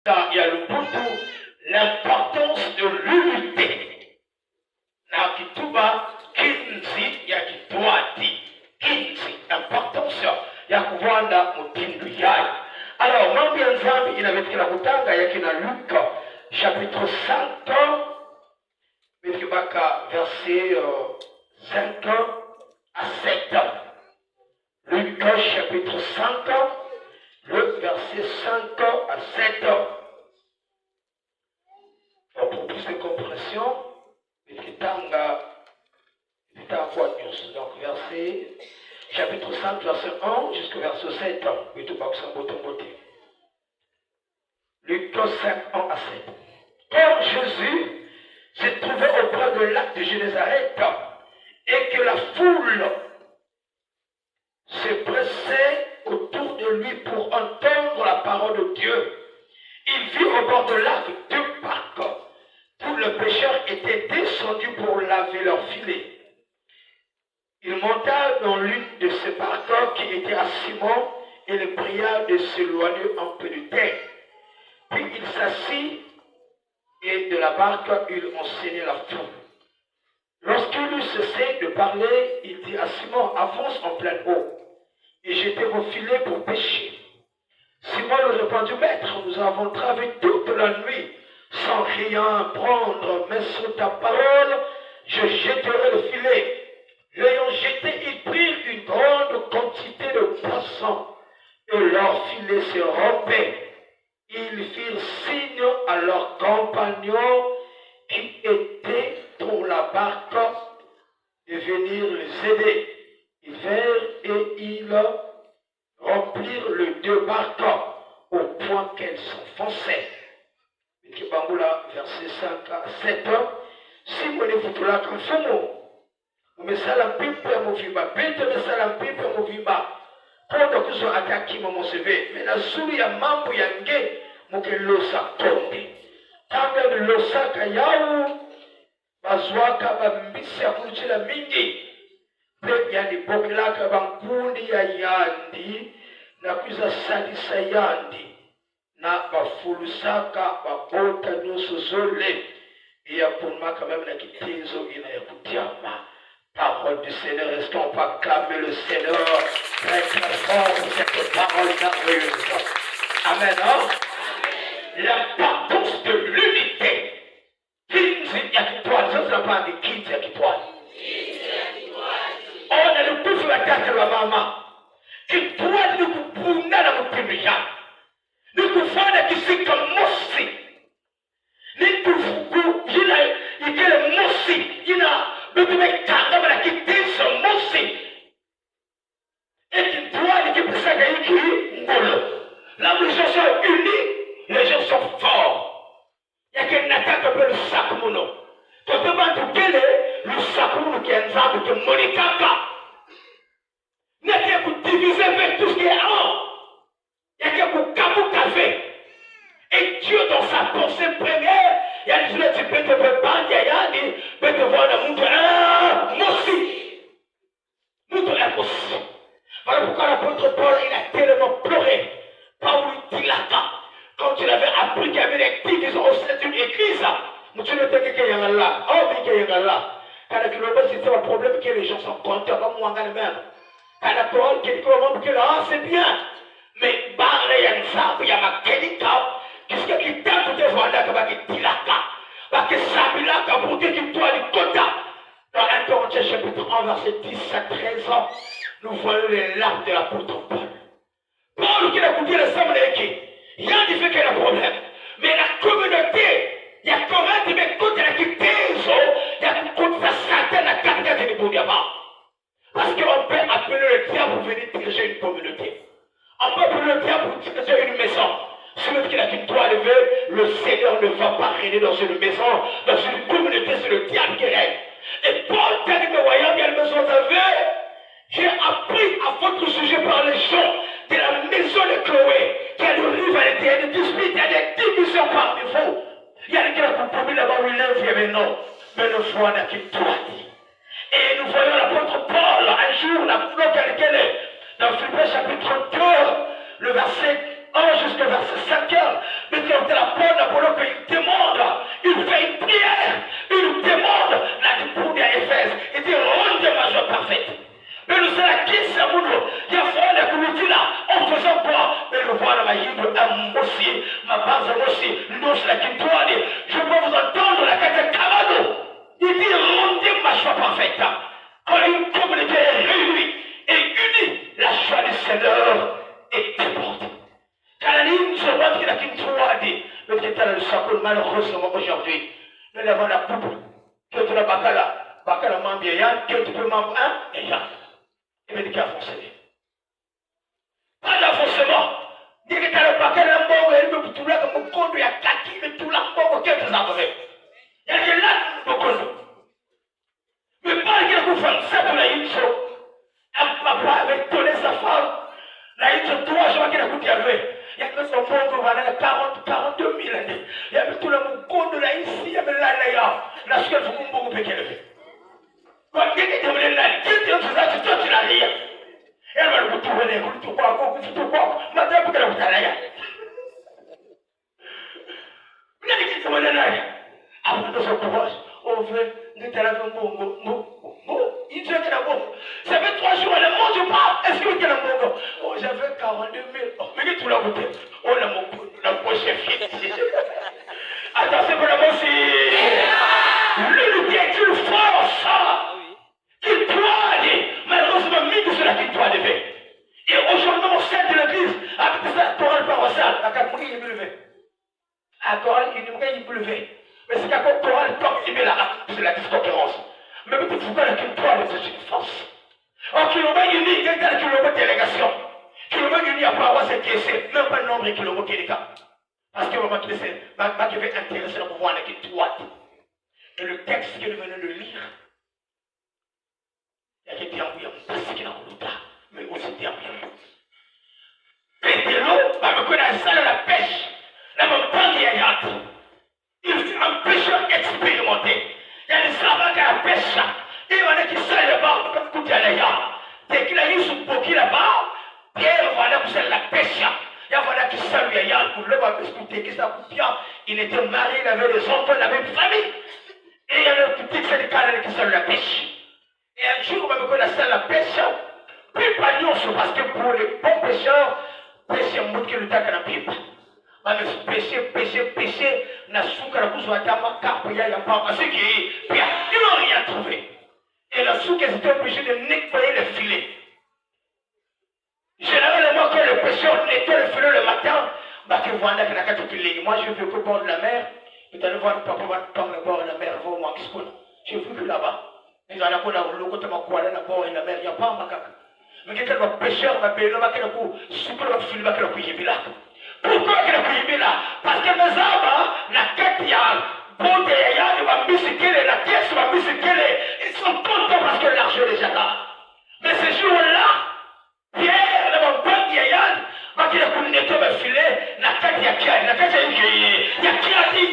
il y a le beaucoup l'importance de l'unité. Na kituba kinzi ya kitwati. Kinzi, importance ya kuwanda mutindo yayo. Alors, mambo ya nzambi inavetikila kutanga ya kina Luc, chapitre 5, verset 5 à 7. Luc, chapitre 5, le verset 5 à 7. Pour plus de compréhension, donc verset, chapitre 5, verset 1 jusqu'au verset 7. Luc 5, 1 à 7. Quand Jésus se trouvait auprès de lac de Génézareth et que la foule se pressait autour de lui pour entendre la parole de Dieu, il vit au bord de lac deux barques. Tous les pêcheurs étaient descendus pour laver leurs filets. Il monta dans l'une de ces barques qui était à Simon et le pria de s'éloigner un peu de terre. Puis il s'assit et de la barque il enseignait la foule. Lorsqu'il eut cessé de parler, il dit à Simon, avance en pleine eau et jetez vos filets pour pêcher. Simon lui répondit, maître, nous avons travaillé toute la nuit sans rien prendre, mais sur ta parole, je jetterai le filet. L'ayant jeté, ils prirent une grande quantité de poissons et leur filet se rompait. Ils firent signe à leurs compagnons qui étaient dans la barque de venir les aider. Ils vinrent et ils remplirent les deux barques au point qu'elles s'enfonçaient. Verset 5 à 7. Si vous ne vous trouvez comme ça, umesala mpipo ya muvimba Petro umesala mpipo ya muvimba kondo kuzo ataki momoseve mena zuri ya mambo ya nge mukelosa konde tanga losaka yau bazwaka bambisi ya kuchila mingi pe yani bokelaka bankundi ya yandi na kuza salisa yandi na bafulusaka babota nyuso zole ya punmaka même na kitezo ina ya kutiama. Parole du Seigneur, est-ce qu'on peut acclamer le Seigneur très très fort pour cette parole merveilleuse? Amen, hein? L'importance de l'unité. Kinzi ya kitwali, ça c'est pas de kinzi ya kitwali. On a le coup sur la tête de la maman. Kitwali ni kupunda na mupimia. Ni kufanya kisika mosi. Ni kufuku, yina, ikele mosi, yina, betumekanga bana kitiso mosi. Et kitwali kipisaka hiki ngolo. Là où les gens sont unis, les gens sont forts. Il y a quelqu'un qui appelle le sakumono. Quand tu vas te gueuler, le sakumono qui est un arbre de monikaka. N'est-ce pas pour diviser avec tout ce qui est un. Il y a quelqu'un pour kaboukaver. Et Dieu, dans sa pensée première, il y a des gens qui peuvent te battre, il y a des gens qui peuvent te voir dans le monde. Moussi. Nous te l'impossible. Voilà pourquoi l'apôtre Paul, il a tellement pleuré. Paul dit là, quand il avait appris qu'il y avait des divisions au sein d'une église, tu ne t'es qu'il y a là. Oh, mais qu'il y a là. Quand c'est un problème que les gens sont contents, comme moi, quand même. Quand la parole qui dit que là, c'est bien. Mais, barre, il y a une sabre, il y a ma kelika. Qu'est-ce qui t'a pour te voir là, qui dit là, parce que ça, il a pour que tu dois les quotas. Dans 1 Corinthiens chapitre 1, verset 10 à 13 ans, nous voyons les larmes de l'apôtre Paul. Paul qui a coupé le sang de l'équipe. Il y a des faits qui a un problème. Mais la communauté, il y a Corinthe, mais quand il y a qui pèse, il y a contre Satan, la carte de Boudiaba. Parce qu'on peut appeler le diable pour venir diriger une communauté. On peut appeler le diable pour diriger une maison. Celui qui a qui doit lever, le Seigneur ne va pas régner dans une maison, dans une communauté, c'est le diable qui règne. Et Paul, quand il me voyait bien la maison d'Avé, j'ai appris à votre sujet par les gens de la maison de Chloé, qui a des rivalités, il y a des disputes, il y a des divisions parmi vous. Il y a des qui ont compris là-bas où il est, mais non. Mais le foi n'a qu'il doit dire. Et nous voyons l'apôtre Paul, un jour, dans Philippiens chapitre 2, le verset jusqu'au verset 5, mais quand il apprend d'abord qu'il demande, il fait une prière, il demande la dépouille à Éphèse, il dit rendez ma joie parfaite. Mais nous sommes là, qui c'est mon nom? Il y a fait la communauté là, en faisant quoi? Mais le voilà, ma yidre, un aussi, ma base aussi, nous c'est la quintoine, je peux vous entendre la carte Kamado. Il dit rendez ma joie parfaite. Quand une communauté est réunie et unie, la joie du Seigneur est débordée. Car il se voit qu'il a qu'une fois dit, le détail de sa malheureusement aujourd'hui, nous avons la coupe, que tu l'as bacala m'en bien, que tu peux m'en et là, il me dit qu'il a fonctionné. Pas d'avancement. Dit que tu as le bacala m'en et il me tout là comme conduit à kaki, mais tout là m'en que tu as fait. Il y a que là, nous conduit. Mais pas qu'il a fait ça pour la Yinso. Un papa avait donné sa femme. La Yinso, 3 jours qu'il a coûté à lui. Il y a que son monde va aller 42 000 années. Il y avait tout le monde de la ici, il y avait là, la seule fois qu'on peut qu'elle fait. Quand il était venu là, il était tout ça, tu l'as rien. Elle va le trouver, vous quoi, madame, vous allez là. Vous n'avez qu'à se là. Après de son courage, on veut, nous t'as la il dit que la bombe. Ça fait 3 jours, elle ne mange pas. Est-ce que vous avez la bombe? Oh, j'avais 42 000. Oh, mais tu l'as goûté. Oh, la poche est finie. Attention pour la moitié. L'unité est une force qui doit aller. Malheureusement, mine sur la qui doit lever. Et aujourd'hui, au sein de l'église, avec ça, chorale paroissiale, la caponie, il peut lever. À chorale, il peut lever. Mais c'est qu'à chorale, il met là, c'est la disconcurrence. Mais vous pouvez faire qu'une toile de cette force. En kilomètre uni, il y a un kilomètre de délégation. Kilomètre uni, après avoir cette pièce, même pas le nombre de kilomètres qui est le cas. Parce que vraiment, je vais intéresser le pouvoir avec une toile. Et le texte que nous venons de lire, il y a quelqu'un qui a envoyé un passé qui n'a pas mais aussi dit un peu. Mais de l'eau, me connaît ça de la pêche. La montagne est ayante. Il fut un pêcheur expérimenté. Il y a des savants qui a la pêche. Et il y en a qui savent le bar, comme tout à l'heure. Dès qu'il a eu son bouquet là-bas, Pierre, voilà que c'est la pêche. Il y en a qui savent le yard pour le voir écouter, qui savent bien. Il était marié, il avait des enfants, il avait une famille. Et il y en a qui disent que c'est des canards qui savent la pêche. Et un jour, on me connaissait la pêche. Puis pas nous, parce que pour les bons pêcheurs, pêcher un mot qui le tac à la pipe. Pêcher, na souka la bouche à ma carte, il y a pas parce qu'ils n'ont rien trouvé. Et la souka était obligée de nettoyer le filet. Généralement, quand le pêcheur nettoie le filet le matin, moi je veux que au bord de la mer, et allez voir papa va prendre le bord de la mer, va au Maxcon. J'ai vu que là-bas, ils ont le côté de quoi là bord de la mer, il n'y a pas un macaque. Mais quelqu'un va pêcheur, va payer le macaque, souka le filet, va payer le là. Pourquoi il a pris là? Parce que mes hommes, la quête, il y a bon derrière, il va musiquer, la pièce va musiquer, ils sont contents parce que l'argent est déjà là. Mais ce jour-là, Pierre, le bon derrière, va qu'il a connu tout le filet, la quête, il y a qui a, la quête, il y a qui a dit,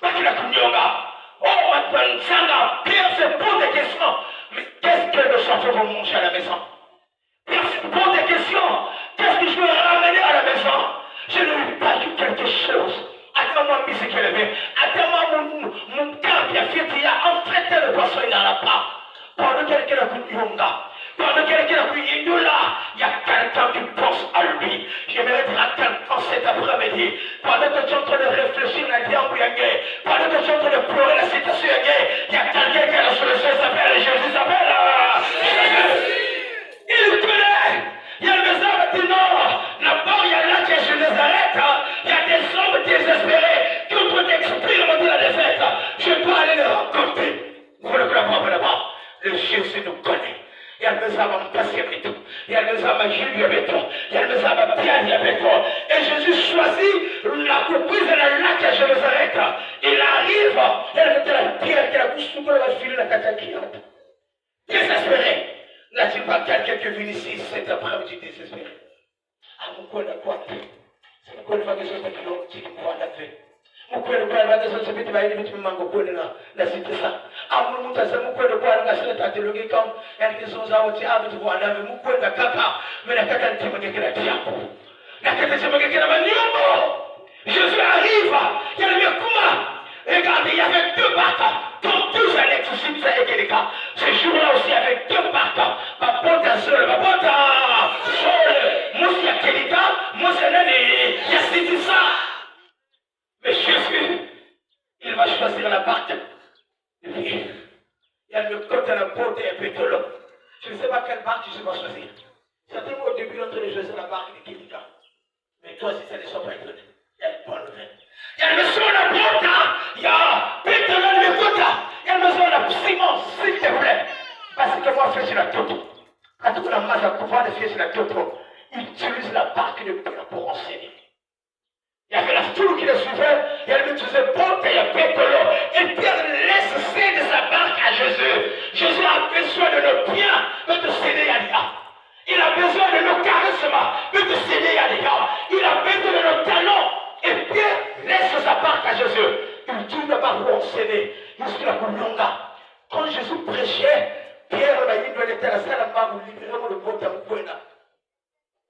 va qu'il a connu oh, maintenant, Sanga, Pierre se pose des questions. Mais qu'est-ce que le chauffeur va manger à la maison? Pierre se pose des questions. Qu'est-ce que je vais ramener à la maison? Je ne lui ai pas dit quelque chose. Attends-moi, mais c'est qu'elle avait. Attends-moi, mon cœur qui a fait qu'il y a en fait le poisson, il n'en a pas. Pendant quelqu'un a pris Yonga, pendant quelqu'un a pris Indula, il y a quelqu'un qui pense à lui. J'aimerais dire à quelqu'un cet après-midi, pendant que tu es en train de réfléchir à la diable, pendant que tu es en train de pleurer la situation, il y a quelqu'un qui a la solution, il s'appelle Jésus, s'appelle Jésus. Il connaît. Il y a des hommes qui non, là-bas, il y a là qui est chez Nazareth. Il y a des hommes désespérés qui ont expérimenté la défaite. Je peux aller les rencontrer. Vous voulez que la parole là-bas, le Jésus nous connaît. Il y a des hommes en passé avec tout. Il y a des hommes à Julie avec tout. Il y a des hommes à Pierre avec tout. Et Jésus choisit la couprise de la lac à Nazareth. Il arrive, il y a la pierre qui a poussé pour la filer la cataclysme. Désespéré. N'a-t-il pas quelqu'un qui est venu ici cet après-midi désespéré? Ah, mon quoi, quoi? C'est pourquoi il va que ce soit que l'on dit quoi la fait. Mon quoi, il va que ce soit que tu vas aller, tu manques au point de la cité ça. Ah, mon mouta, c'est mon quoi, le quoi, le gars, c'est la théologie comme, il y a des choses à ôter, ah, tu vois, là, mon quoi, le caca, mais la caca, tu me dis que la diable. Jésus arrive, il y a le Kuma. Regardez, il y avait deux barques. Comme tous les électricités, ça est le cas. Ce jour-là aussi, avec deux barques. Ma bonne seule, ma bonne seule. Moi, il y a quelqu'un, moi, c'est l'année, il y a cité ça. Mais Jésus, il va choisir la barque. Et puis, il y a le côté de la beauté et pétrole. Je ne sais pas quelle barque je vais choisir. Certainement au début, on devait choisir la barque de quelqu'un. Mais toi, si ça ne soit pas étonné, il y a une bonne nouvelle. Il y a une maison de la boîte, il y a pétrole de la boîte, il y a une maison de la ciment, s'il te plaît. Parce que moi, je fais sur la toto. Quand on a mal à pouvoir de faire sur la toto, il utilise la barque de Pierre pour enseigner. Il y avait la foule qui le suivait, et elle utilisait boîte et il y a pétrole. Et Pierre laisse céder sa barque à Jésus. Jésus a besoin de nos biens, de te céder à l'IA. Il a besoin de nos charismes, de te céder à l'IA. Il a besoin de nos talents. Et Pierre laisse sa barque à Jésus. Il dit d'abord pour enseigner. Jusqu'à la longa. Quand Jésus prêchait, Pierre m'a dit qu'il était la salle à main, vous libérez le monde à Mouena.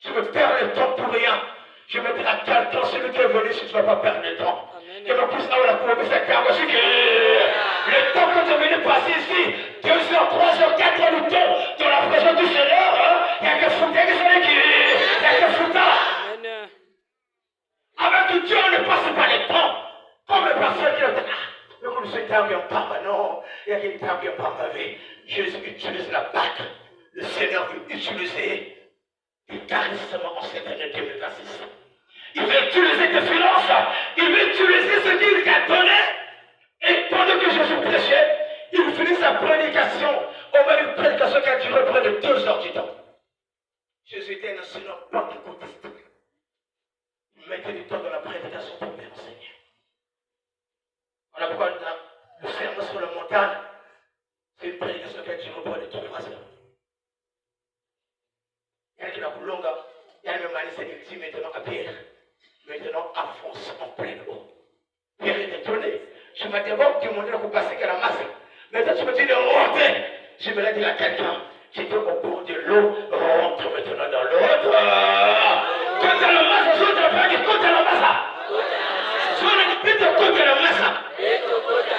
Je me perds le temps pour rien. Je me dirai à quelqu'un, celui qui est venu, si tu ne vas pas perdre le temps. Je me pousse là où la cour de cette carte. Le temps que tu es venu passer ici, 2 heures, 3 heures, 4 heures de temps, dans la présence du Seigneur, il n'y a que foutre qui s'en est qui. Il n'y a que foutre. Avec Dieu, on ne passe pas le temps. Comme les personnes qui ont dit, mais comme ce temps vient pas, non, il y a une temps qui vient pas ma vie. Jésus utilise la barque. Le Seigneur veut utiliser le charisme en cette année 2026. Il veut utiliser tes finances. Il veut utiliser ce qu'il t'a donné. Et pendant que Jésus prêchait, il finit sa prédication. Au moins une prédication qui a duré près de 2 heures du temps. Jésus était un enseignant pentecôtiste. Il mettait du temps dans la prédication pour bien enseigner. Voilà pourquoi le sermon sur la montagne, c'est une prédication qui a duré près de 3 heures. Il y a qui n'a plus longue. Il y a le même année, c'est dit maintenant à Pierre. Maintenant, avance en pleine eau. Pierre est étonné. Je m'ai d'abord demandé de passer qu'à la masse. Maintenant, tu me dis de rentrer. Je me l'ai dit à quelqu'un. J'étais au bord de l'eau. Rentre maintenant dans l'eau. Quand à la masse, je ne vais pas dire quand à la masse. Je ne vais pas dire quand à la masse.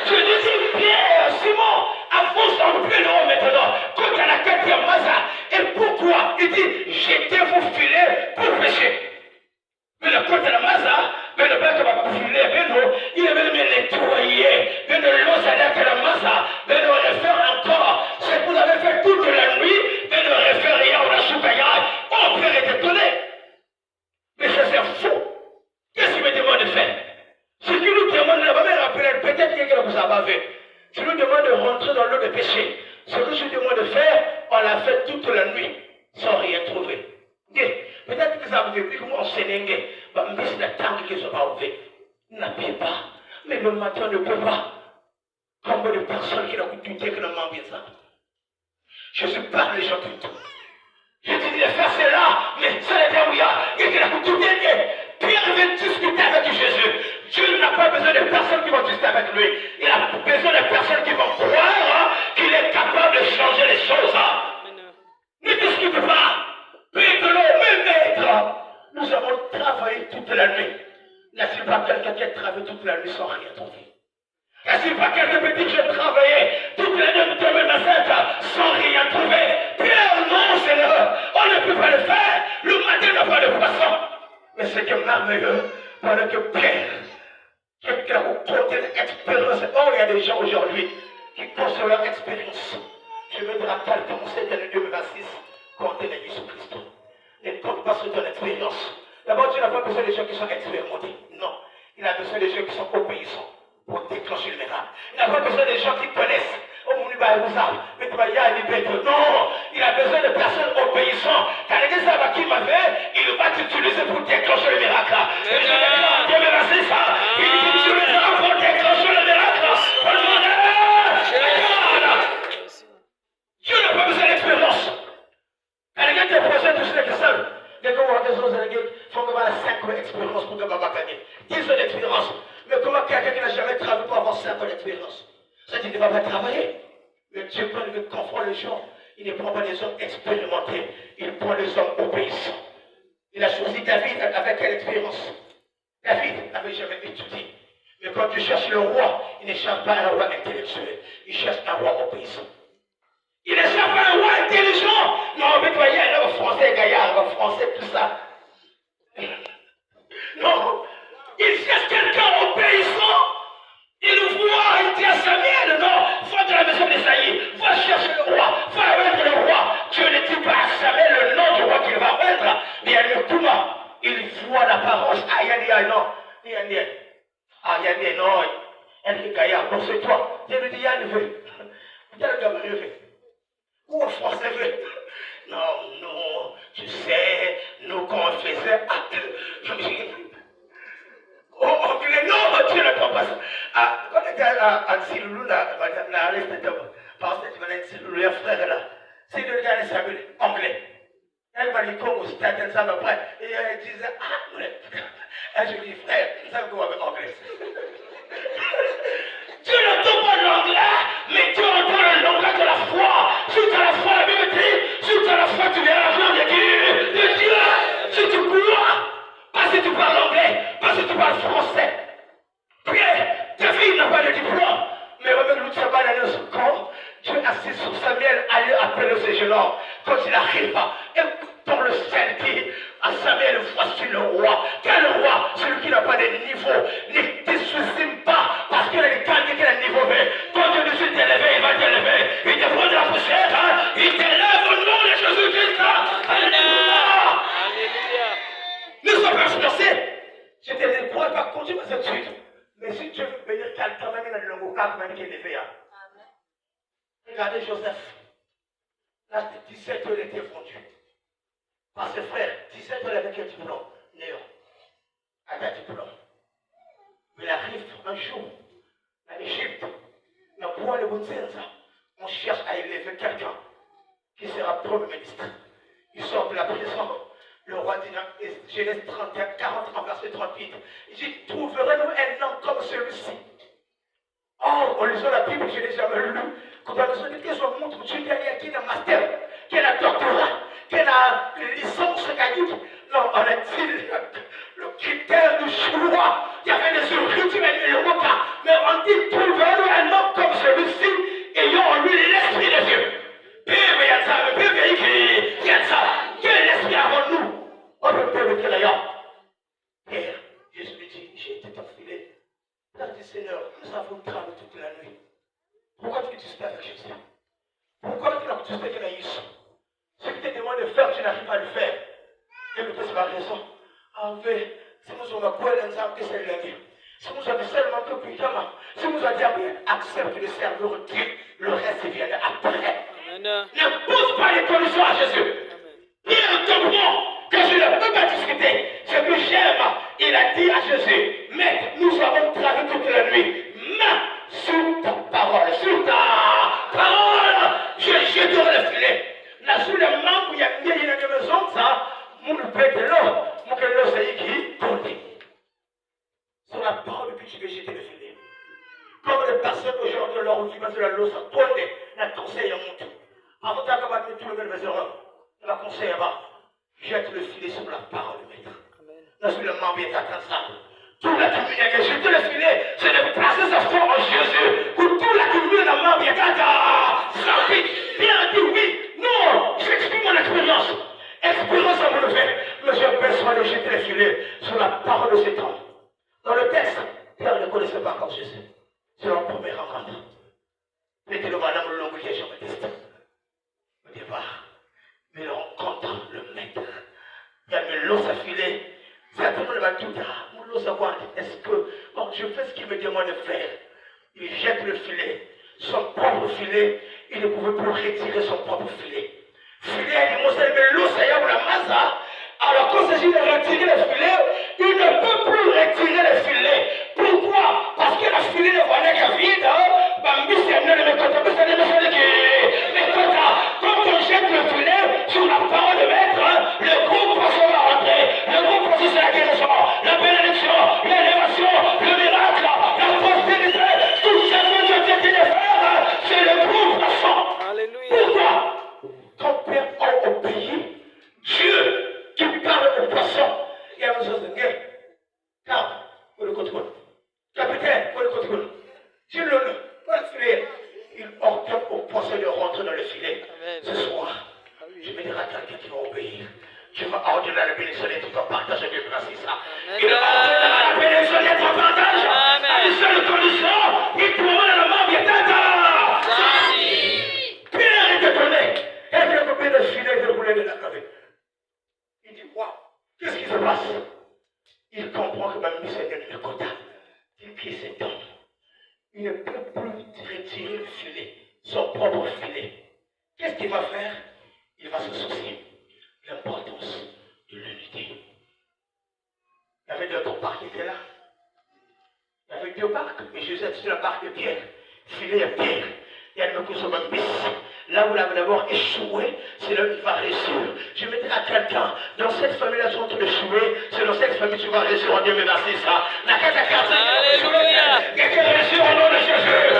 Je dis Pierre, Simon, avance en pleine eau maintenant. Quand à la 4e masse. Et pourquoi? Il dit, jetez vos filets pour pêcher. Mais le côté de la masse, mais le bec va filer, il va me nettoyer, mais l'eau, c'est-à-dire que la masse, mais le refaire encore. Ce que vous avez fait toute la nuit, mais le refaire rien, on a soupayé, on peut être étonné. Mais ça, c'est faux. Qu'est-ce qu'il me demande de faire? Ce qu'il nous demande, la maman rappelle, peut-être quelqu'un vous a bavé. Je nous demande de rentrer dans l'eau de péché. Ce que je demande de faire, on l'a fait toute la nuit, sans rien trouver. Peut-être que ça vous fait plus que moi en Sénégal, mais c'est la table qui ne soit pas ouverte. N'appuyez pas. Mais le matin ne peut pas. Combien de personnes qui n'ont douté que le monde bien ça? Je suis pas les gens du tout. Je dis de faire cela, mais ça n'est pas où il y a. Et qu'il a douté que Pierre veut discuter avec Jésus. Dieu n'a pas besoin de personnes qui vont discuter avec lui. Il a besoin de personnes qui vont croire qu'il est capable de changer les choses. Ne discutez pas. Maintenant, mes maîtres, nous avons travaillé toute la nuit. N'est-ce pas quelqu'un qui a travaillé toute la nuit sans rien trouver? N'est-ce pas quelqu'un qui dit que j'ai travaillé toute la nuit de 2027 sans rien trouver? Pierre, non, Seigneur, on ne peut pas le faire. Le matin n'a pas de poisson. Mais c'est que merveilleux, pendant que Pierre, quelqu'un a compté l'expérience. Oh, il y a des gens aujourd'hui qui construisent leur expérience. Je me rappelle comment c'était en 2026. Comptez la Jésus-Christ. Ne compte pas sur ton expérience. D'abord, tu n'as pas besoin de gens qui sont expérimentés. Non. Il a besoin de gens qui sont obéissants pour déclencher le miracle. Il n'a pas besoin de gens qui connaissent. Oh mon Dieu, mais tu vas y aller bientôt. Non. Il a besoin de personnes obéissantes. Car l'église qui m'avait, il va t'utiliser pour déclencher le miracle. Et je vais dire, Dieu me va ça. Il t'utilisera pour déclencher le miracle. Dieu n'a pas besoin d'expérience. Quelqu'un qui est projet de ce seul. Dès qu'on voit des choses, il faut avoir 5 ans d'expérience pour gagner. 10 ans d'expérience. Mais comment quelqu'un qui n'a jamais travaillé pour avoir 5 ans d'expérience? Ça dit qu'il ne va pas travailler. Mais Dieu, quand il confronte les gens, il ne prend pas des hommes expérimentés, il prend des hommes obéissants. Il a choisi David avec quelle expérience? David n'avait jamais étudié. Mais quand tu cherches le roi, il ne cherche pas un roi intellectuel. Il cherche un roi obéissant. Il ne cherche pas un roi intelligent. Non, mais toi, il y a un homme français, gaillard, un français, tout ça. Non. Il cherche quelqu'un obéissant. Il voit, il dit à Samuel, non, va de la maison d'Esaïe, va chercher le roi, va oindre le roi. Dieu ne dit pas à Samuel le nom du roi qu'il va oindre, mais il le comment? Il voit l'apparence. Ah, il a dit, non, il a dit, ah, il a dit, non, Henri Gaillard, non, c'est toi. Dieu lui dit, il y a le vœu. Il y a le gamin le vœu. Où en français veut? Non, non, tu sais, nous, quand on faisait, oh, anglais, non, Dieu ne comprend pas ça. Ah, quand on était à Siloulou, là, parce que tu vas à Siloulou, un frère là, c'est le gars qui s'appelle anglais. Elle m'a dit, comme au stade, elle s'en après, et elle disait, ah, ouais. Et je lui dis, frère, ça veut dire anglais. Dieu n'entend pas l'anglais, mais Dieu entend le langage de la foi. Si tu as la foi, la Bible dit, si tu as la foi, tu verras la gloire de Dieu. Si tu crois, pas si tu parles anglais, pas si tu parles français. Pierre, David n'a pas de diplôme, mais avec le tabac dans son corps, Dieu assis sur Samuel, allait appeler ce jeune homme. Quand il arrive, dans le ciel dit à Samuel, voici le roi. Quel roi? Celui qui n'a pas de niveau. Ne te sous-estime pas, parce qu'il a des qualités qu'il a niveau B. Quand Dieu décide de t'élever, il va t'élever. Il te prend de la poussière, hein? Il t'élève au nom de Jésus-Christ. Alléluia! Ne sois pas influencé. Je te décourage pas continuer mes études. Mais si Dieu veut bénir quelqu'un, même dans le langue même qui est élevé. Regardez Joseph. L'âge de 17 ans, il était vendu. Par ses frères, 17 ans avec un diplôme. Néo. Avec un diplôme. Il arrive un jour en Égypte. Mais pour aller au Zenza, on cherche à élever quelqu'un qui sera premier ministre. Il sort de la prison. Le roi dit dans Genèse 31, 40 en verset 38. Il dit, trouverez-nous un homme comme celui-ci? Or, en lisant la Bible, je n'ai jamais lu. Quand on a besoin de quelque chose, on montre qu'il y a qui a un master, qui a un doctorat, qui a une licence caïque. Non, on a dit le critère du choix. Il y avait des rituels et le repas. Mais on dit, trouverez-nous un homme comme celui-ci, ayant en lui l'esprit de Dieu. Bébé, il y a ça, bébé, il y a ça. Quel esprit avons-nous? On peut le dire d'ailleurs. Père, Jésus lui dit, j'ai été affilé. Il a dit, Seigneur, nous avons travaillé toute la nuit. Pourquoi tu dis avec Jésus? Pourquoi tu n'as pas dit avec Jésus? Ce qui te demande de faire, tu n'arrives pas à le faire. Et le c'est ma raison. En fait, si nous avons quoi l'ensemble que c'est la vie. Si nous avons seulement que putain, si nous avons dit, accepte de servir Dieu, le reste vient après. Ne pose pas les conditions à Jésus. Pierre comprend que je ne peux pas discuter. Ce que j'aime, il a dit à Jésus, mec, nous avons travaillé toute la nuit. Main sur ta parole, je jetterai le filet. Là, sous le manque où il y a une maison, ça, mon père de l'eau, mon père de l'eau, c'est qui compte. Sur la parole, puis je vais jeter le filet. Comme les personnes aujourd'hui, leur qui de la l'eau, ça tourne, la conseille en monte. Avant d'avoir tout le monde, la conseille va. Jette le filet sur la parole, maître. Là, sous le manque, il y a ça. Toute la communauté, jeter le filet, c'est de placer sa foi en Jésus. Pour toute la communauté, la main, il y a ça. Bien dit oui. Non, j'exprime mon expérience. Expérience à mon fait. Mais j'ai besoin de jeter le filet sur la parole de cet homme. Dans le texte, Pierre ne connaissait pas encore Jésus. C'est leur première rencontre. Mettez le madame le long que Jean-Baptiste. Au départ, mais le rencontre, le maître. Il y a une l'eau à filer. Certainement, il va tout dire. Mon savoir, est-ce que, bon, je fais ce qu'il me demande de faire. Il jette le filet, son propre filet. Il ne pouvait plus retirer son propre filet. Filet, il m'a dit, mais l'eau, ça y est, la masse. Alors, quand il s'agit de retirer le filet, il ne peut plus retirer le filet. Pourquoi? Parce que le filet ne valait qu'à vide. Bambi, c'est un de mes côtés, mais c'est un de mes côtés. Quand on jette le filet sur la parole de maître, le groupe procès va rentrer. Le groupe procès, c'est la guérison, la bénédiction, l'élévation, le miracle, la prospérité. Tout ce que Dieu t'a dit de faire, c'est le groupe procès. Alléluia. Pourquoi? Quand Père a obéi, Dieu qui parle au procès. retourne. Dieu le filet. Il ordonne au poisson de rentrer dans le filet. Ce soir, je me dirai à quelqu'un qui va obéir. Je vais ordonner à la bénédiction d'être en partage avec Francis. Il va ordonner à la bénédiction d'être en partage. À une seule condition, il te demande à la mort de Pierre est étonné. Et il a coupé le filet de rouler de la cave. Il dit, waouh, qu'est-ce qui se passe? Il comprend que ma mission est de quota. Il crie cet homme. Il ne peut plus retirer le filet, son propre filet. Qu'est-ce qu'il va faire? Il va se soucier de l'importance de l'unité. Il y avait d'autres barques qui étaient là. Il y avait deux barques, mais Jésus est sur la barque de Pierre. Filet à Pierre. Il y a une chose même là où il avait d'abord échoué, c'est là où il va réussir. Je me dis à quelqu'un, dans cette famille-là, tu es en train d'échouer, c'est dans cette famille que tu vas réussir en 2026. La carte à carte, quelqu'un réussir au nom de Jésus.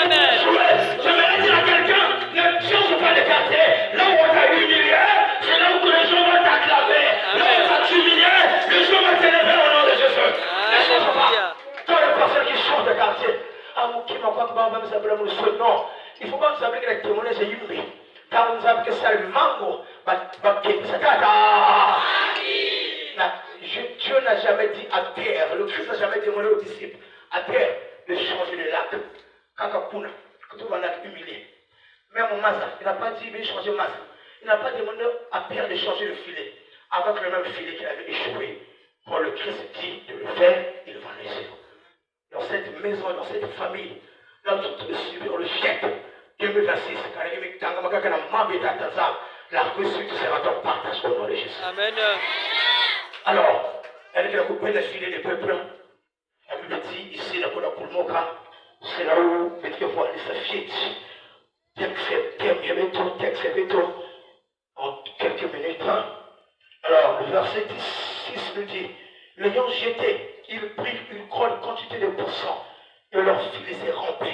Amen. Je vais dire à quelqu'un, ne change pas de quartier. Là où on t'a humilié, c'est là où les gens vont t'acclamer. Là où on t'a humilié, les gens vont t'élever au nom de Jésus. Ne change pas. Quand les personnes qui changent de quartier, qui m'a pas même s'appeler mon souhait, non. Il faut pas nous appeler que les témoignages c'est yumbi. Car nous avons que c'est le mango. Dieu n'a jamais dit à Pierre, le Christ n'a jamais demandé aux disciples, à Pierre de changer de lac. Kakakuna, quand on va lac humilié. Même au Maza, il n'a pas dit de changer Maza. Il n'a pas demandé à Pierre de changer le filet. Avec le même filet qu'il avait échoué. Quand le Christ dit de le faire, il va réussir. Dans cette maison, dans cette famille, dans tout le subir le chèque 2026, la réussite sera ton partage au nom de Jésus. Amen. Alors, elle qui a coupé le filet des peuples, la Bible dit ici, la Koulamoka, c'est là où tu vois les affiches. T'acceptes en quelques minutes. Alors, le verset 6 nous dit, l'ayant jeté, il prit une grande quantité de pourcents et leur filet s'est rempli.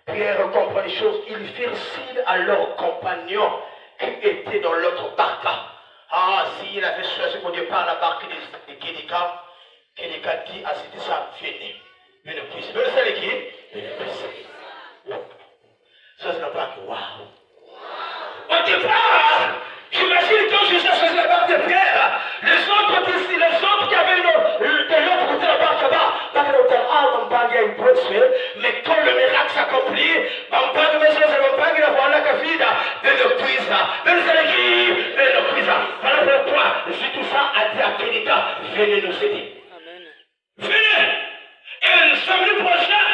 Pierre comprend les choses. Ils firent signe à leurs compagnons qui étaient dans l'autre barque. Ah, s'il avait choisi au départ la barque de Kédika, Kédika dit à c'était ça, venez. Une puissance. Vous savez qui? Une puissance. Ça, c'est la barque. Waouh! Au départ, j'imagine quand Jésus a choisi la barque de Pierre, les autres ici, les autres qui avaient de l'autre côté de la barque là-bas, mais quand le miracle s'accomplit, voilà pourquoi tout ça a dit à Kédika, venez nous aider. Venez! Et le samedi prochain,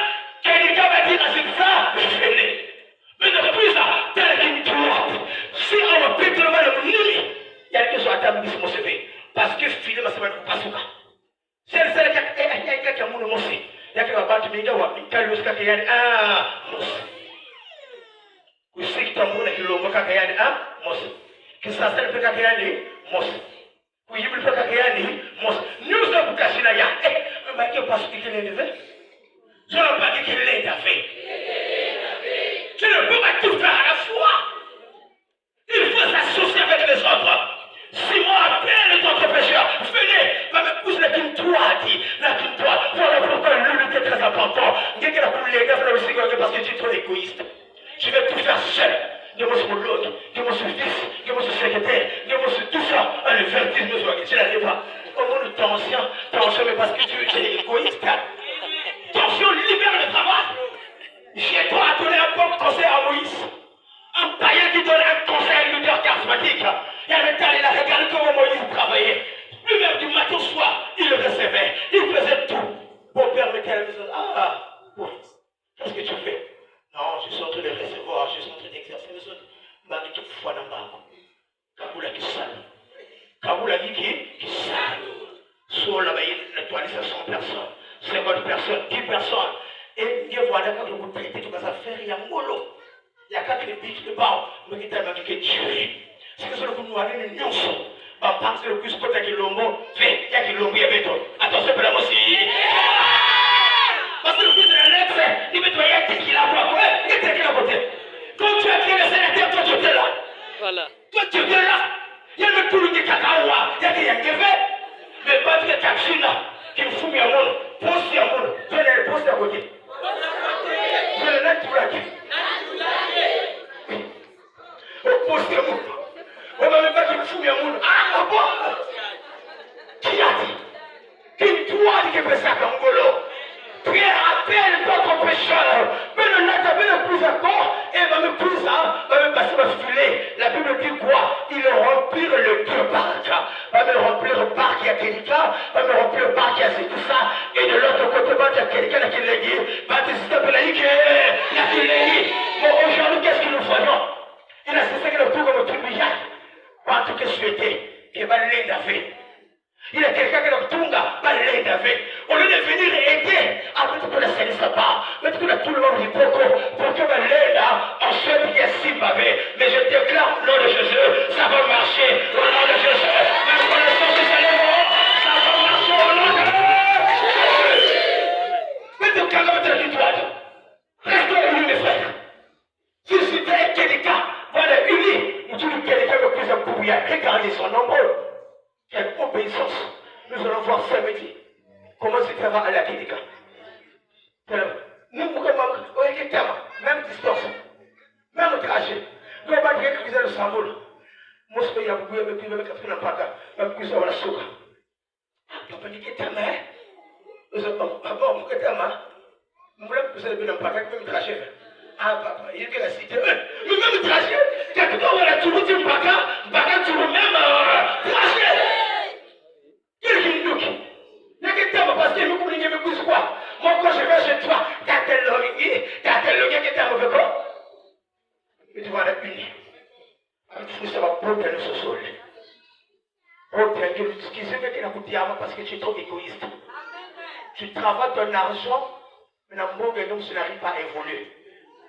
Kédika va dire à ça, venez. Mais ne plus ça, tel qu'une droite. Si on va péter le mal, il y a quelque chose à table qui se fait. Parce que finalement, ça va être pas souka. C'est le seul qui a mon mossi. Il y a qui va battre mes gars, il y a le ska qui a un mossi. Vous savez que tambour est le mot qui a un mossi. Que ça sert le qui a un mossi. Vous y avez le qui a un mossi. Nous sommes cachés là, il y a un mec qui passe ce qu'il est fait. Je n'ai pas dit qu'il l'a fait. Tu ne peux pas tout faire à la fois. Il faut s'associer avec les autres. Simon appelle les autres pécheurs. Venez, ma épouse n'a qu'une toi dit. N'a qu'une toi. Voilà pourquoi l'unité est très importante. Parce que tu es trop égoïste. Je vais tout faire seul. De moi sur l'autre, de moi sur le fils, de moi sur le secrétaire, de moi sur tout ça. Le vertige, je n'arrive pas. Au moins de tension, mais parce que tu es égoïste. Tension, libère le travail. J'ai toi à donner un bon conseil à Moïse. Un païen qui donne un conseil à un leader charismatique. Il y a le temps, il a regardé comment Moïse travaillait. Lui-même du matin au soir, il le recevait. Il faisait tout pour permettre à la maison. Ah, qu'est-ce que tu fais? Non, je suis en train de recevoir, je suis en train d'exercer les autres. Marie qui foi dans ma main. Kaboula qui sale. Kaboula qui sale. Sur la toile, c'est 100 personnes, 50 personnes, 10 personnes. Et Dieu voit quand vous traitez toutes les affaires, il y a mollo. Il y a quatre biches de bas, mais qui tellement que Dieu. C'est que ce que vous avez une nuance. Parce que le plus côté qui l'homme fait, il y a qui l'homme y a béton. Attention, pour aussi. Parce que le plus de la lettre, il met toi, il y a qui la voit. Il y a qui la côté. Quand tu as créé le Sénateur, toi tu étais là. Voilà. Toi tu étais là. Il y a le tout le cacao, il y a qui a fait. Mais pas que tu as China, qui me fout à mon, poste à mon, je l'ai posté à côté. Je l'ai naturalisé. Au poste à mon. On m'a même pas qui me fout à mon. Ah bon? Qui a dit? Qui toi qui fait ça comme golo? Pierre appelle votre pécheur. Mais le nata, mais le plus encore, et va me plus ça, va me passer ma filet. La Bible dit quoi? Il remplir le deux barques. Va me remplir le barque, il y a quelqu'un, va me remplir le barque, il y a tout ça. Et de l'autre côté, il y a quelqu'un qui l'a dit. Va te citer pour la dit qu'il l'a dit. Bon, aujourd'hui, qu'est-ce que nous voyons? Il a cessé que le tour comme tribunal. En tout cas, souhaité, il va l'aider. Il y a quelqu'un qui est tunga, pas l'aide avec. Au lieu de venir aider, après tout le salut ça part, mais tout le monde pour que l'aide en ce qui est si bavé. Mais je déclare au nom de Jésus, ça va marcher au nom de Jésus. Même pour le sang du salut, ça va marcher au nom de Jésus. Mais tu quand même te dis toi, restons unis mes frères. Si c'était quelqu'un, voilà unis, nous disons quelqu'un de plus impouillé, regardez son nombre. Quelle obéissance. Nous allons voir samedi comment c'est va à la Kédika. Nous, même distance, même trajet. Nous allons dire que vous allez le Samboul. Moi, je vais vous dire que vous allez faire un pata. Même que vous allez le souka. Vous allez dire que vous allez vous allez faire un pata, même trajet. Ah, papa, il y a la cité. Mais même trajet, quelqu'un va la tour du pata, tour même trajet. Parce que nous communiquons avec vous quoi? Moi, quand je vais chez toi, t'as tel login qui est avec quoi? Et tu vas être uni. Avec ça va protéger ce sol. Protéger, excusez-moi qu'il a coûté avant parce que tu es trop égoïste. Tu travailles ton argent, mais dans mon monde, ça n'arrive pas à évoluer.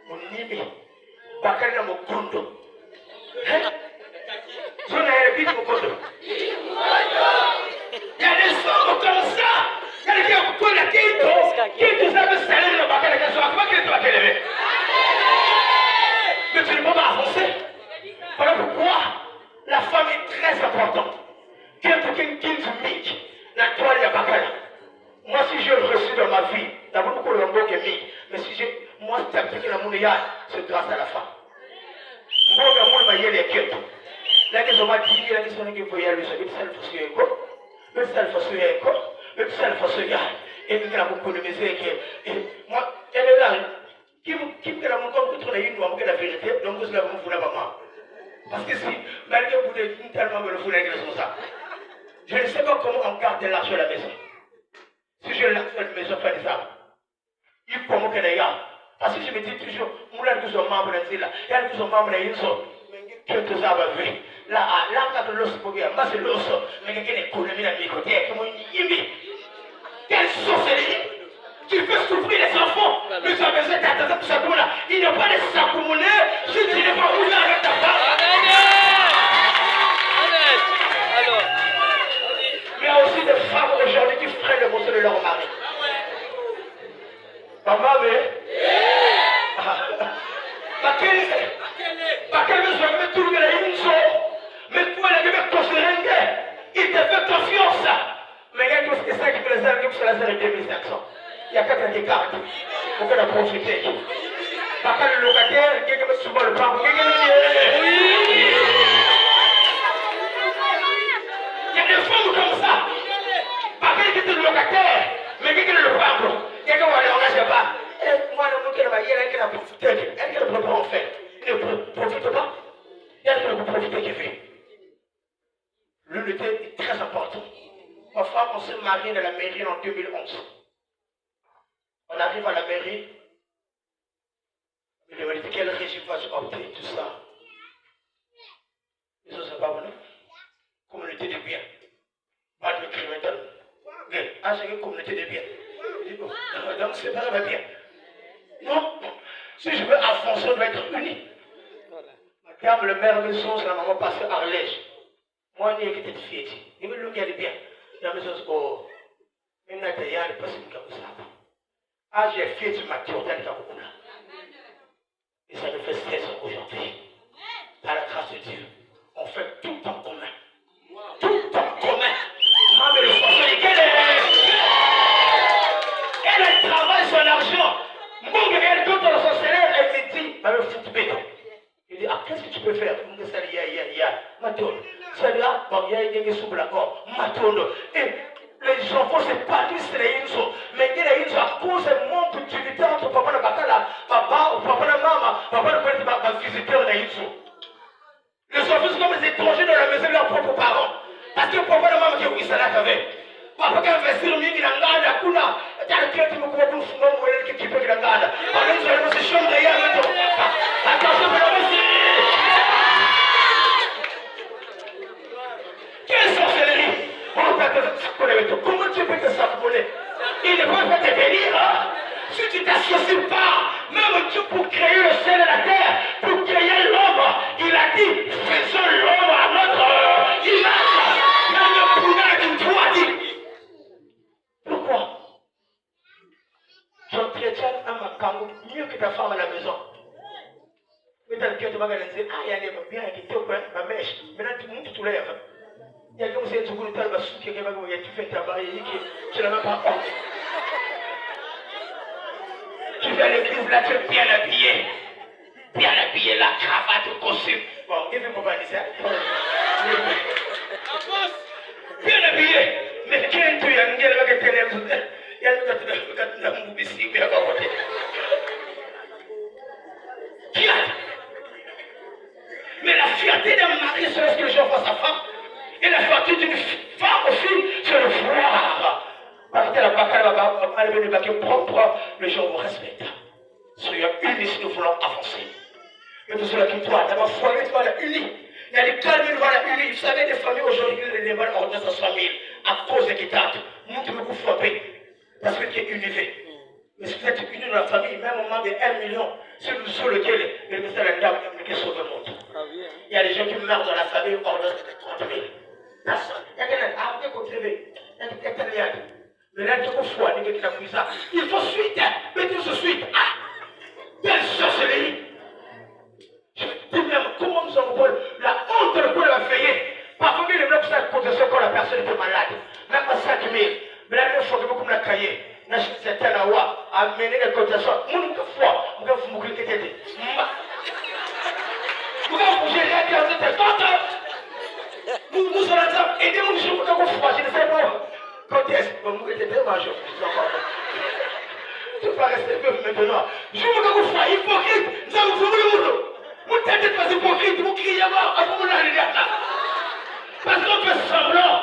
Mon nimi, bakal dans mon compte. Je n'ai vite mon compte. Il y a des sommes comme ça. Il y a des gens qui ont la qui savent salir le bac à la question. Comment qu'il est toi qui est levé? Mais tu ne peux pas avancer. Voilà pourquoi la femme est très importante. Quelqu'un qui est mic, la toile est bacala. Moi, si j'ai reçu dans ma vie, d'abord beaucoup le mot est mic, mais si j'ai, moi, c'est un petit peu c'est grâce à la femme. Moi, je vais y aller. La question m'a dit, la question qui faut y aller, c'est celle quoi? Le seul façon encore, le seul façon gars, et nous avons beaucoup de mesures qui, moi, elle est là, qui me la montre contre la une, ou la vérité, donc vous l'avez voulu maman. Parce que si, malgré vous voulez tellement me le voulez comme ça, je ne sais pas comment on garde l'argent à la maison. Si je l'argent à la maison, faire des arbres, il faut comment qu'elle est là. Parce que je me dis toujours, moi, là, nous sommes membres de la là, il y a nous sommes membres de la zone. Quelques arbres avec. Là, quand l'os pour bien, moi c'est l'os, mais quelqu'un est connu dans mes côtés, comme on y quelle sorcellerie! Tu fais souffrir les enfants, mais tu as besoin d'attendre tout ça pour là. Il n'y a pas de sacrement si tu n'es pas ouvert avec ta femme. Alors. Il y a aussi des femmes aujourd'hui qui freinent le morceau de leur mari. Maman, mais. Quel besoin de tout le monde, mais toi, la gueule, il te fait confiance. Mais il y a tous les 5 000 ans qui sont là, c'est 2500. Il y a 4 cartes. Pour qu'on a profité. Par contre, le locataire, quelqu'un met souvent le plan. Il y a des femmes comme ça. Par contre, qui est le locataire, mais quelqu'un le prend. Quelqu'un va aller en lâcher pas. Moi, le monde qui va y aller, qui a profité. Elle qui a profité en fait. Il ne profite pas. Il y a qui profiter qui fait. L'unité est très importante. Ma femme, on s'est marié dans la mairie en 2011. On arrive à la mairie. Il demande quel régime va-tu opter, tout ça. Ils ne sont pas venus. Communauté de biens. Pas de criminel. Mais, c'est une communauté de biens. Donc, c'est pas la bien. Non. Si je veux avancer, on doit être unis. Madame le maire maison, c'est la maman passée à Arlège. Moi, je suis fier. Il me dit bien. La maison, c'est oh. Même la taille, elle est passée comme ça. Ah, j'ai fier de ma tante, elle est comme ça. Et ça me fait stress aujourd'hui. Par la grâce de Dieu, on fait tout en commun. Tout en commun. Maman, le français, quel est l'argent. Mon gars, quand on a son salaire, elle me dit, elle me fout béton. Il dit, ah, qu'est-ce que tu peux faire? Il me dit, Matondo. Ça dit, ah, bon, il y a une sous la gorge. Matondo. Et les enfants se parlent sur les insos. Mais il y a une à cause de mon utilité entre papa et papa, papa et maman, papa et visiteur des insos. Les enfants sont comme des étrangers dans la maison de leurs propres parents. Parce que papa et maman qui ont eu ça là qu'avec. Papa qui a investi le milieu de la garde, à Kuna, il y a quelqu'un qui m'a coupé pour le qui peut de la garde. Par exemple, je vais me chambre derrière le dos. Attention, pour la musique. Quelle sorcellerie! Comment tu peux te saponner? Il ne peut pas te bénir. Hein? Si tu ne t'associes pas, même Dieu pour créer le ciel et la terre, pour créer l'homme, il a dit, faisons l'homme à notre image. Même pour nous, tu dois dire. Pourquoi? J'entretiens un macango mieux que ta femme à la maison. Mais dans le cœur, tu vas dire, ah, il y a des bien qui étaient au coin, ma mèche. Maintenant, tu montes, tu lèves. Il y a comme si tu voulais faire le sou qui est comme tu fais un travail et tu n'as même pas honte. Tu viens à l'église là, tu es bien habillé. Bien habillé, la cravate, le costume. Bon, il ne faut pas dire ça. Bien habillé. Mais quand tu es en gueule avec tes lèvres, il y a le mou ici, bien côté. Mais la fierté d'un mari, c'est ce que les gens font à sa femme. Et la fierté d'une femme aussi, c'est le voir. Parce que la bac propre, les gens vous respectent. Soyons unis si nous voulons avancer. Mais tout cela qui doit, d'abord, foyer, tu vas la unie. Il y a des calmes, tu vas la unie. Vous savez, des familles aujourd'hui, les mal ordonnent sa famille à cause des quitantes. Nous, tu me frappez parce que tu es unifié. Mais si vous êtes unis dans la famille, même au moment de 1 million, c'est sur lequel le ministère de la dame qui sauve le monde. Il y a des gens qui meurent dans la famille, ordonnent 30 000. Personne. Il y a quelqu'un qui a contribué. Il y a quelqu'un qui a mais là, tu peux foi, il faut suite, mais tout de suite. Ah! Quelle sorcellerie! Je dis même, comment nous avons la honte de quoi elle va payer? Parfois, les blocs sont cotisés quand la personne est malade. Même pas 5 000. Mais là, il faut que vous la cahier. N'a pas cette loi à amener les cotisations. Mon foi, vous avez vous cliquer tête. Vous avez bougé les gars, vous êtes tante. Nous allons aider mon jour pour que vous fassiez des efforts. Quand est-ce que vous êtes bien majeur? Tu ne peux pas rester veuve maintenant. Je veux que vous soyez hypocrite. Nous allons vous le vous n'êtes pas hypocrite. Vous criez à mort. À vous l'allez là. Parce qu'on fait semblant.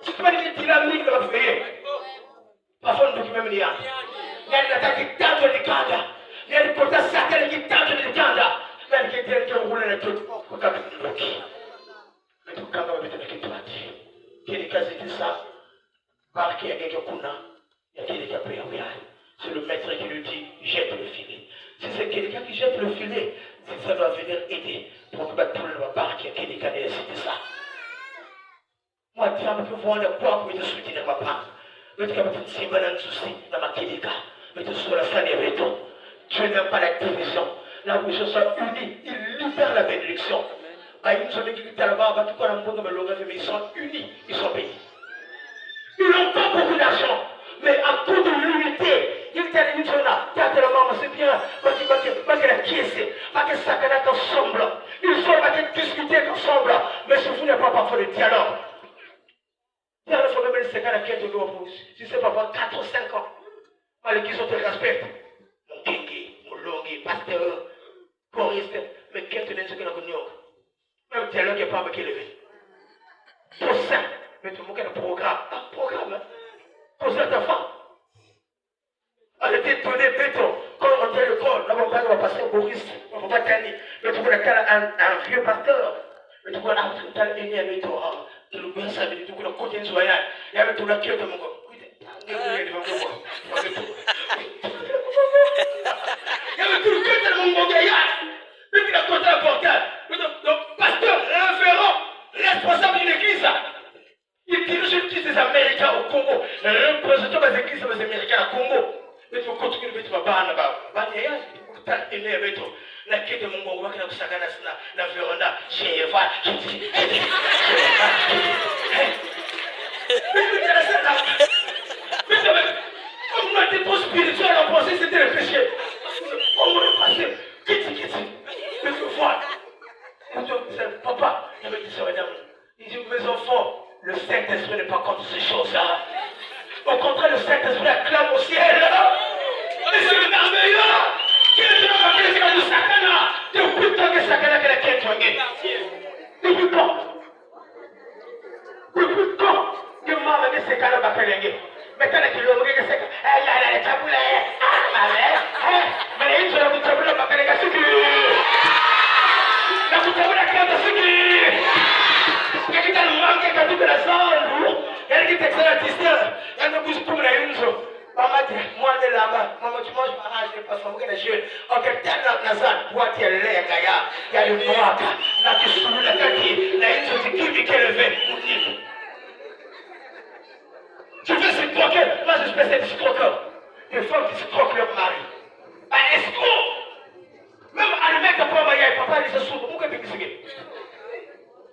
Tu peux dire dynamique de la feuille. Parfois, nous ne pouvons pas. Il y a des attaques qui tentent de décandre. Il y a des potas certaines qui tentent de décandre. Même qui est qui roule la tête. Vous avez dit bloqué. Mais tout quand on va mettre qui doit dire. Qui est quasi tout ça. Par qui est quelqu'un qu'on a. Il y a quelqu'un qui a payé. C'est le maître qui lui dit, jette le filet. Si c'est quelqu'un qui jette le filet, ça doit venir aider pour que tout le monde part qui a quelqu'un qui a décidé ça. Moi, tu vas me voir le quoi pour te soutenir ma part. Mais tu vas me dire, c'est un souci dans ma clinique. Mais tu sois la fin des bétons. Tu n'aimes pas la division. Là où je sois unis, ils libèrent la bénédiction. Ils nous ont dit qu'ils étaient là-bas, mais ils sont unis, ils sont bénis. Ils n'ont pas beaucoup d'argent, mais à cause de l'unité, il t'a dit, c'est bien, parce qu'il a caissé, parce que ça connecte ensemble. Ils sont pas discuter ensemble, mais si vous n'avez pas parfois le dialogue. Il y a le problème de ce cas qui est de l'eau, si c'est pas 4 ou 5 ans, allez, qui sont te respectent. Mon kéké, mon longué, pasteur, choriste, mais qui est de ce qu'il a connu. Même dialogue qui n'est pas avec élevé. Pour ça, mais tout le monde a un programme. Un programme, hein. Pour ça, ta femme. Elle était donnée béton. Quand on dit le corps, là, on va passer au Boris, on va pas gagner. Mais tu vois, un vieux pasteur. Mais tu vois, là, tu as une année, tu le bien ça, mais tu vois, le côté de voyage. Il y avait tout le cœur de mon corps. Il y avait tout le cœur de mon gaillard. Et puis, la côté important. Donc, pasteur, référent, responsable d'une église. Il dirige une église des Américains au Congo. Représentant des églises des Américains au Congo. Mais tu vas continuer de mettre ma barre là-bas. Tu as une avec toi. La quête de mon Congo, qui a sagana la véranda, chez Eva. Mais on a été trop spirituel en pensais que c'était le péché. Comment le passer? Kitty. Mais je vois. Papa, il me dit ça, madame. Il dit, mes enfants, le Saint-Esprit n'est pas contre ces choses-là. Au contraire, le Saint-Esprit acclame au ciel. Et c'est merveilleux. Quel est le du Sakana? Depuis tant que Sakana qu'elle a quitté. Depuis quand? Depuis quand? Que maman ne s'est qu'à la bakalenge. Maintenant qu'il le regarde, c'est que il y a la taboula. Ah, mais il y a une taboula bakalenge. C'est que la taboula qui a kita manque katika la zangu yani kitekana tista yani kushukuru na yunzo mama mwana lamba mama tumoja mahaje kwa sababu kana shule okatana na zan wati ile kaya ya mwaka na kisula kati na hizo zikivi keleve tu fais ce croquer moi je fais cette croquer les femmes qui se croquent leur mari un escroc même à le mettre pour marier papa il se souve pourquoi il fait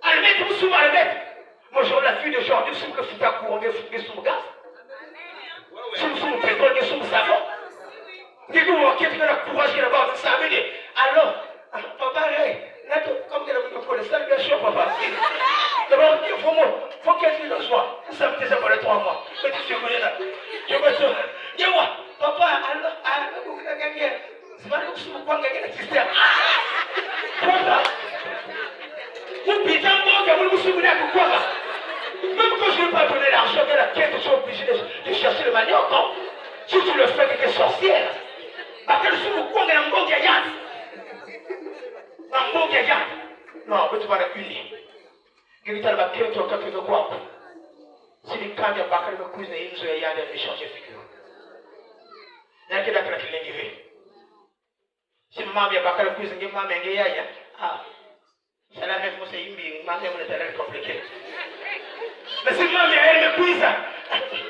Almette, vous souvent Almette. Moi, j'ai la fille de Jordi, sous que fouta couronner, sous le gaz. Sous le pétrole, sous le savon. Dès que vous voyez que la courage qui est là-bas, vous savez. Alors, papa, comme il a mis le col, ça, bien sûr, papa. D'abord, il faut qu'elle le soit. Vous savez, ça va les 3 mois. Mais tu sais, là. Je veux dire, dis-moi, papa, alors, vous avez gagné. C'est pas que vous pouvez gagner la système. Papa. Vous piquez un bon, vous vous souvenez à quoi? Même quand je ne vais pas donner l'argent de la quête, je suis obligé de chercher le manioc. Si tu le fais avec des sorcières, parce que je suis au coin d'un bon gaillard. Un bon gaillard. Non, mais tu vas la unir. Il y a la quête, tu vas faire quoi? Si les cas de Bakal me cousent, ils ont y'a des méchants figure. Il y a quelqu'un qui l'a dit. Si maman vient Bakal me cousent, il y a maman qui y'a. Ah. C'est la même chose, c'est une bille, ma mère est très compliquée. Mais si maman elle me cuise,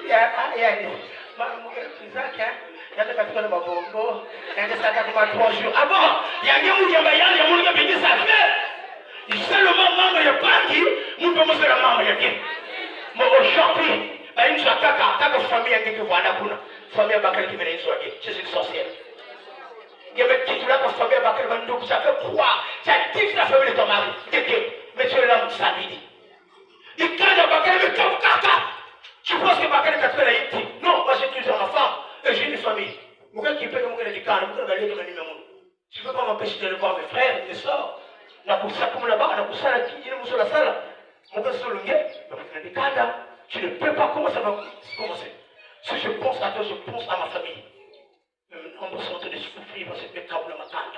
il y a maman elle cuise, il y a des personnes qui m'ont bombo, il y a des personnes qui m'ont 3 jours. Ah bon, il y a un gars qui a bayard, il y a un gars qui a dit ça fait. Il sait le maman, il n'y a pas qui, nous pouvons faire la maman, il y a bien. Mais aujourd'hui, il y a une famille qui voit la boule, famille Bakal qui vient de soigner, c'est une sorcière. Il y a qui là pour famille Bakal Bandou, ça fait quoi? Ça active la famille de ton mari. Mais tu es l'homme samedi. Il gagne à Bakal le top caca. Tu penses que Bakal est 80 non, moi j'ai toujours ma femme et j'ai une famille. Pourquoi qui peut me dire calme, pourquoi aller dans le numéro? Tu ne peux pas m'empêcher de voir mes frères, mes soeurs. La poussa comme là-bas, la poussa là qui est sur la salle. Mon gars sur le gars, tu ne peux pas commencer à commencer. Si je pense à toi, je pense à ma famille. Nous sommes en train de souffrir parce que c'est câble ma carte.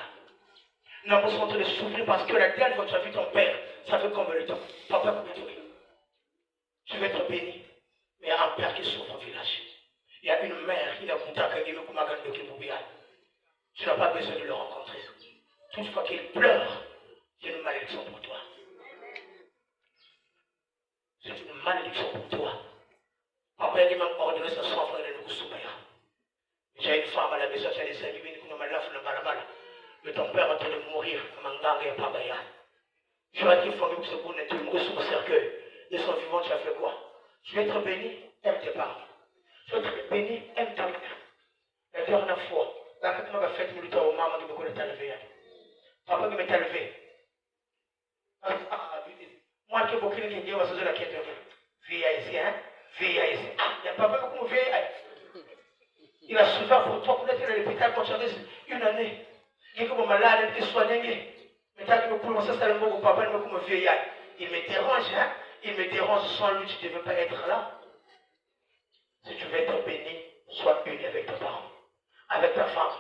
Nous sommes en train de souffrir parce que la dernière fois que tu as vu ton père, ça fait comme le temps. Papa peut te dire. Je vais être béni. Mais il y a un père qui souffre au village. Il y a une mère qui n'a pas de tu n'as pas besoin de le rencontrer. Toutefois qu'il pleure, c'est une malédiction pour toi. C'est une malédiction pour toi. Papa il m'a ordonné ce soir frère de Koussoumaya. J'ai une femme à la maison, j'ai des amis, mais ton père est en train de mourir, Manganga et Pabaya. Tu as dit, famille, ce qu'on est tout sous le cercueil. De son vivant, tu as fait quoi? Tu veux être béni, aime tes parents. Tu veux être béni, aime ta mère. La dernière fois, la fête m'a fait une au maman qui me connaît élevé. Papa qui m'est élevé. Moi qui ai beaucoup de gens qui ont fait la quête. Viens ici, hein? Viens ici. Il n'y a pas beaucoup de viens. Il a souffert pour toi, peut-être à l'hôpital quand tu avais une année. Il est comme malade, il était soigné. Mais quand il me commence à faire le mot au papa, il me comme vieillard. Il me dérange, hein? Il me dérange sans lui, tu ne devais pas être là. Si tu veux être béni, sois uni avec tes parents, avec ta femme,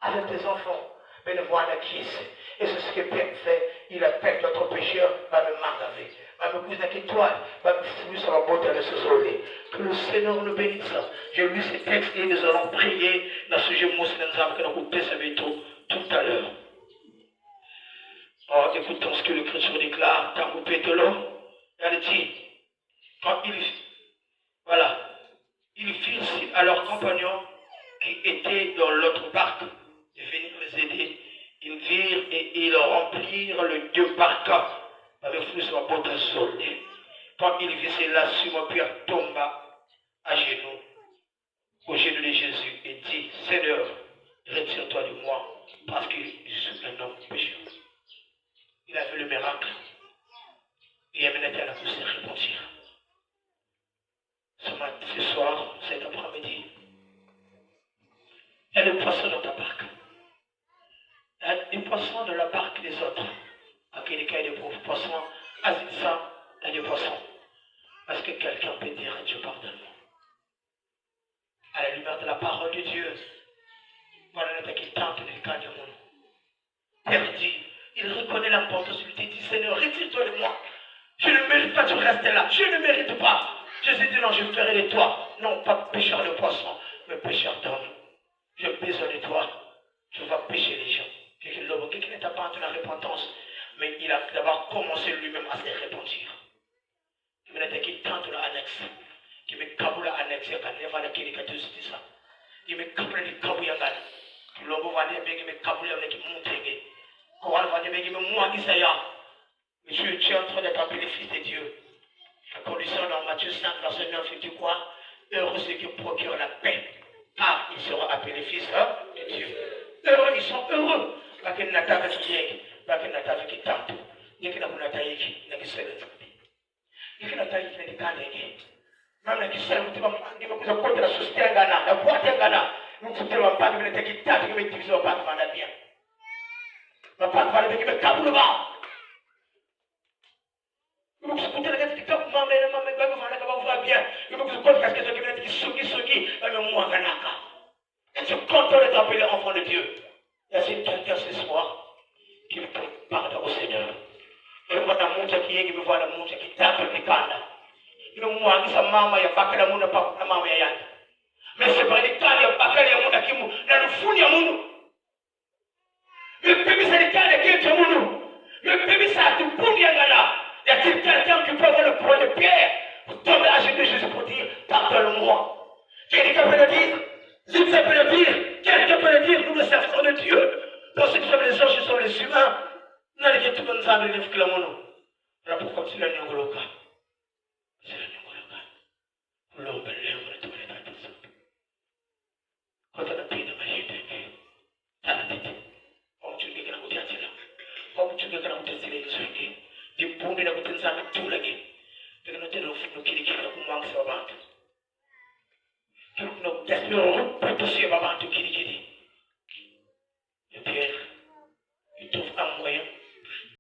avec tes enfants. Mais ne vois la qui c'est. Et c'est ce que Père fait. Il appelle notre pécheur, va me magaver. Va me pousser avec toi, va me fouiller sur la beauté de ce soleil. Que le Seigneur nous bénisse. J'ai lu ces textes et nous allons prier dans ce sujet musulman que nous avons tout à l'heure. Oh, écoutons ce que le chrétien déclare. Tant que Pétolo, elle dit, quand ils firent signe à leurs compagnons qui étaient dans l'autre barque de venir les aider. Ils virent et ils remplirent les 2 barques avec flux sur la botte soldée. Quand ils virent cela, Simon-Pierre tomba à genoux, au genou de Jésus et dit, Seigneur, ce soir, cet après-midi, il y a des poissons dans ta barque. Il y a des poissons dans la barque des autres. À quel cas il y a des poissons, à ça, il y a des poissons. Parce que quelqu'un peut dire, Dieu pardonne-moi. À la lumière de la parole de Dieu, voilà le qui tente le cas du monde. Père dit, il reconnaît l'importance, il dit, Seigneur, retire-toi de moi. Je ne mérite pas de rester là. Je ne mérite pas. Jésus dit, non, je ferai de toi, non pas pécheur de poisson, mais pécheur d'homme. J'ai besoin de toi. Tu vas pécher les gens. Quelqu'un n'est pas de la repentance, mais il a d'abord commencé lui-même à se repentir. Il m'a dit qu'il tente l'annexe. Il me kabou l'annexe, il va la kéli katou c'est ça. Il me kabou la kabou yangan. Il va aller avec me kabou la avec monter. Quand on va aller avec moi qui ça y a. Monsieur, tu es en train d'être appelé fils de Dieu. La condition dans Matthieu 5, verset 9, il dit quoi? Heureux ceux qui procurent la paix, car ils seront appelés fils de Dieu. Heureux, ils sont heureux. Parce qu'ils n'ont pas qui est, parce qu'ils n'ont pas qui tente. Il y a qui n'a pas qui n'a qui se lève. Il y a qui n'a pas qui n'a qui n'a même qui se lève, il va vous apporter la société en Ghana, la boîte en Ghana. Nous ne pouvons pas qui n'a qui tente, qui n'a divisé au pas de la bien. La part va avec le câble bas. Nous vous écoutez la tête du cap, maman, maman, va bien. Nous vous écoutez parce que ce qui vient de Sogi, même moi, Ganaka. Et je compte les appeler enfants de Dieu. Il y a quelqu'un ce soir qui me parle au Seigneur. Et le monde qui est qui me voit le monde qui tape le kanda. Il me voit que sa maman, il y a pas que la monde, pas la maman, il y a. Mais c'est pas les cas, il n'y a pas que les monde qui mou, dans le fou, il y a monde. Le bébé, c'est le cas de quelqu'un monde. Le bébé, ça a tout pour bien là. Y a-t-il quelqu'un qui peut avoir le poids de pierre pour tomber à genoux de Jésus pour dire, pardonne-moi. Quelqu'un peut le dire, Jésus peut le dire, quelqu'un peut le dire, nous le servons de Dieu. Dans ce qui sont les anges, ce sont les humains. Nous n'allons pas nous amener les flammes. Alors pourquoi tu l'as mis au cas? C'est le Nyongoloka. L'homme est l'homme de tous les temps. Quand on a pris de ma vie, t'as la tête. Comme tu dis que la bouteille est là. Comme tu dis que la bouteille est là. Di puni na kutin sa amin tulagi. Dengan nanti rufin no kiri kiri aku mang sa bantu.